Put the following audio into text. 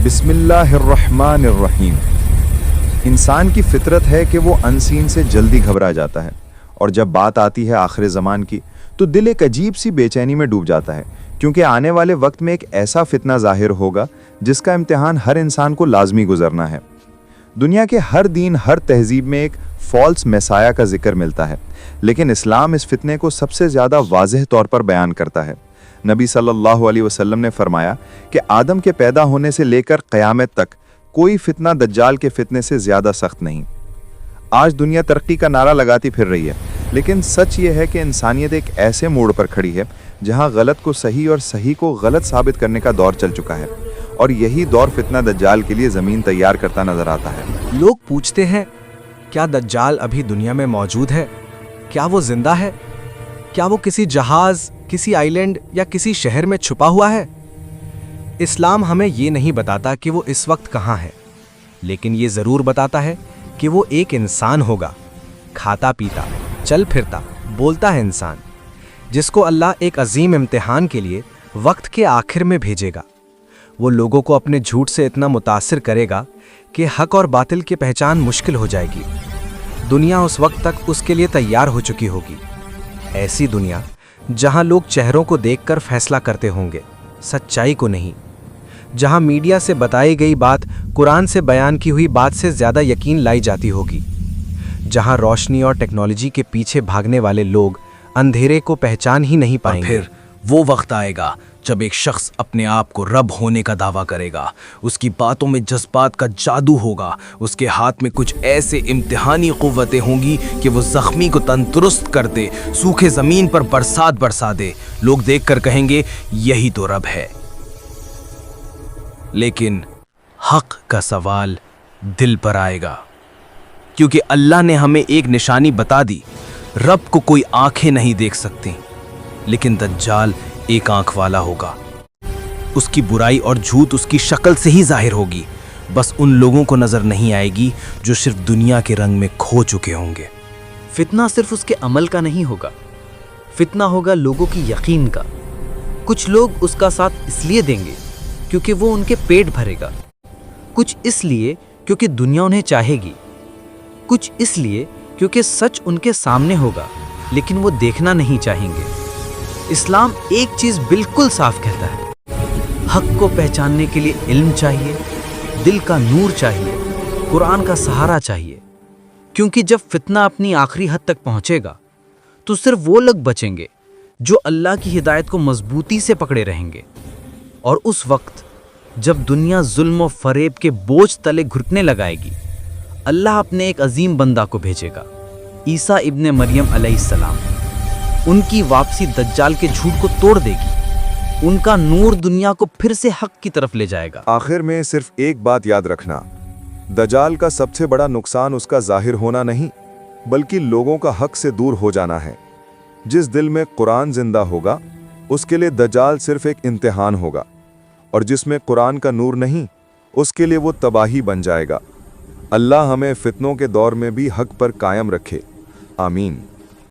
بسم اللہ الرحمن الرحیم۔ انسان کی فطرت ہے کہ وہ انسین سے جلدی گھبرا جاتا ہے، اور جب بات آتی ہے آخر زمان کی تو دل ایک عجیب سی بے چینی میں ڈوب جاتا ہے، کیونکہ آنے والے وقت میں ایک ایسا فتنہ ظاہر ہوگا جس کا امتحان ہر انسان کو لازمی گزرنا ہے۔ دنیا کے ہر دین، ہر تہذیب میں ایک فالس میسایہ کا ذکر ملتا ہے، لیکن اسلام اس فتنے کو سب سے زیادہ واضح طور پر بیان کرتا ہے۔ نبی صلی اللہ علیہ وسلم نے فرمایا کہ آدم کے پیدا ہونے سے لے کر قیامت تک کوئی فتنہ دجال کے فتنے سے زیادہ سخت نہیں۔ آج دنیا ترقی کا نعرہ لگاتی پھر رہی ہے، لیکن سچ یہ ہے کہ انسانیت ایک ایسے موڑ پر کھڑی ہے جہاں غلط کو صحیح اور صحیح کو غلط ثابت کرنے کا دور چل چکا ہے، اور یہی دور فتنہ دجال کے لیے زمین تیار کرتا نظر آتا ہے۔ لوگ پوچھتے ہیں، کیا دجال ابھی دنیا میں موجود ہے؟ کیا وہ زندہ ہے؟ کیا وہ کسی جہاز، کسی آئی لینڈ یا کسی شہر میں چھپا ہوا ہے؟ اسلام ہمیں یہ نہیں بتاتا کہ وہ اس وقت کہاں ہے، لیکن یہ ضرور بتاتا ہے کہ وہ ایک انسان ہوگا، کھاتا پیتا، چل پھرتا، بولتا ہے انسان، جس کو اللہ ایک عظیم امتحان کے لیے وقت کے آخر میں بھیجے گا۔ وہ لوگوں کو اپنے جھوٹ سے اتنا متاثر کرے گا کہ حق اور باطل کی پہچان مشکل ہو جائے گی۔ دنیا اس وقت تک اس کے لیے تیار ہو چکی ہوگی، ایسی دنیا جہاں لوگ چہروں کو دیکھ کر فیصلہ کرتے ہوں گے، سچائی کو نہیں، جہاں میڈیا سے بتائی گئی بات قرآن سے بیان کی ہوئی بات سے زیادہ یقین لائی جاتی ہوگی، جہاں روشنی اور ٹیکنالوجی کے پیچھے بھاگنے والے لوگ اندھیرے کو پہچان ہی نہیں پائیں گے۔ پھر وہ وقت آئے گا جب ایک شخص اپنے آپ کو رب ہونے کا دعویٰ کرے گا، اس کی باتوں میں جذبات کا جادو ہوگا، اس کے ہاتھ میں کچھ ایسے امتحانی قوتیں ہوں گی کہ وہ زخمی کو تندرست کر دے، سوکھے زمین پر برسات برسا دے۔ لوگ دیکھ کر کہیں گے یہی تو رب ہے۔ لیکن حق کا سوال دل پر آئے گا، کیونکہ اللہ نے ہمیں ایک نشانی بتا دی۔ رب کو کوئی آنکھیں نہیں دیکھ سکتی، لیکن دجال ایک آنکھ والا ہوگا۔ اس کی برائی اور جھوٹ اس کی شکل سے ہی ظاہر ہوگی، بس ان لوگوں کو نظر نہیں آئے گی جو صرف دنیا کے رنگ میں کھو چکے ہوں گے۔ فتنہ صرف اس کے عمل کا نہیں ہوگا، فتنہ ہوگا لوگوں کی یقین کا۔ کچھ لوگ اس کا ساتھ اس لیے دیں گے کیونکہ وہ ان کے پیٹ بھرے گا، کچھ اس لیے کیونکہ دنیا انہیں چاہے گی، کچھ اس لیے کیونکہ سچ ان کے سامنے ہوگا لیکن وہ دیکھنا نہیں چاہیں گے۔ اسلام ایک چیز بالکل صاف کہتا ہے، حق کو پہچاننے کے لیے علم چاہیے، دل کا نور چاہیے، قرآن کا سہارا چاہیے، کیونکہ جب فتنہ اپنی آخری حد تک پہنچے گا تو صرف وہ لوگ بچیں گے جو اللہ کی ہدایت کو مضبوطی سے پکڑے رہیں گے۔ اور اس وقت جب دنیا ظلم و فریب کے بوجھ تلے گھٹنے لگائے گی، اللہ اپنے ایک عظیم بندہ کو بھیجے گا، عیسیٰ ابن مریم علیہ السلام۔ ان کی واپسی دجال کے جھوٹ کو توڑ دے گی، ان کا نور دنیا کو پھر سے حق کی طرف لے جائے گا۔ آخر میں صرف ایک بات یاد رکھنا، دجال کا سب سے بڑا نقصان اس کا ظاہر ہونا نہیں، بلکہ لوگوں کا حق سے دور ہو جانا ہے۔ جس دل میں قرآن زندہ ہوگا اس کے لیے دجال صرف ایک امتحان ہوگا، اور جس میں قرآن کا نور نہیں اس کے لیے وہ تباہی بن جائے گا۔ اللہ ہمیں فتنوں کے دور میں بھی حق پر قائم رکھے، آمین۔